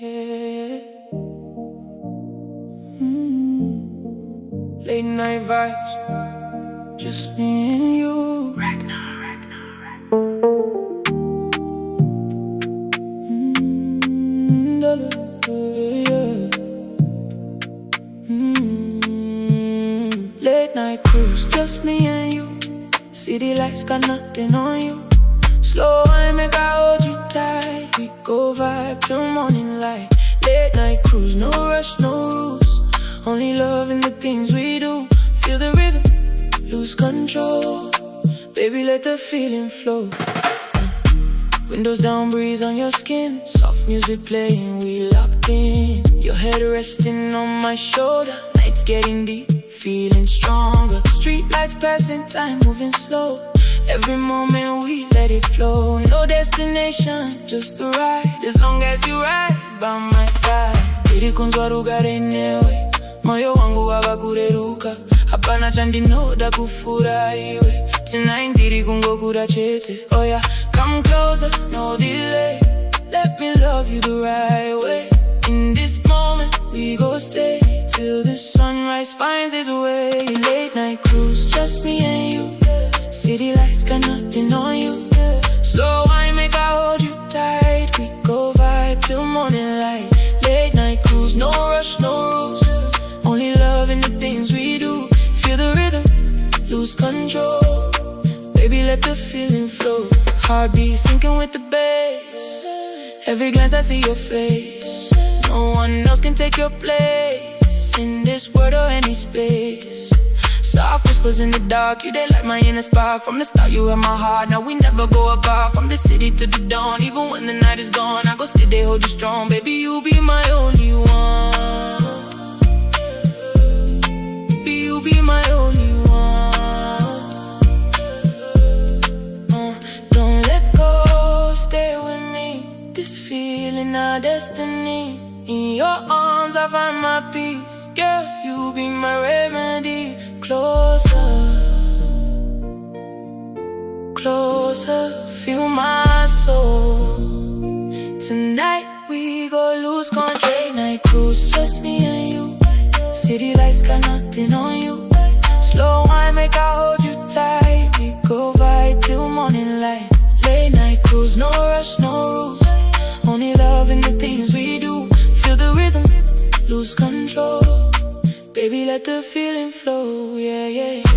yeah. Late night vibes, just me and you. Ragnar. Late night cruise, just me and you. City lights got nothing on you. Slow wine make I hold you tight. We go vibe till morning light. Late night cruise, no rush, no rules. Only love in the things we do. Feel the rhythm, lose control. Baby, let the feeling flow. Windows down, breeze on your skin. Soft music playing, we locked in. Your head resting on my shoulder. Nights getting deep, feeling stronger. Street lights passing, time moving slow. Every moment we let it flow. No destination, just the ride. As long as you ride by my side. Irikunzwa rugare newe. Moyo wangu wabakureruka. Hapana chandinoda kufurahiwe. Tonight ndiri kungokura chete. Oh yeah, come closer, no delay. Let me love you the right way. In this moment we go stay till the sunrise finds its way. Late night cruise, just me and you. City lights got nothing on you. Slow wine make I hold you tight. We go vibe till morning light. Late night cruise, no rush, no rules. Only love in the things we do. Feel the rhythm, lose control. Baby, let the feeling flow. Heartbeat syncing with the bass. Every glance I see your face. No one else can take your place in this world or any space. Soft whispers in the dark, you they like my inner spark. From the start you had my heart, now we never go apart. From the city to the dawn, even when the night is gone, I go still they hold you strong. Baby, you be my only one. Baby, you be my only one. Don't let go, stay with me. This feeling our destiny. In your arms I find my peace. Girl, you be my remedy. Closer, closer, feel my soul. Tonight we go lose control. Late night cruise, just me and you. City lights got nothing on you. Slow wine make I hold you tight. We go vibe till morning light. Late night cruise, no rush, no rules. Only love in the things we do. Feel the rhythm, lose control. Baby, let the feeling flow, yeah, yeah.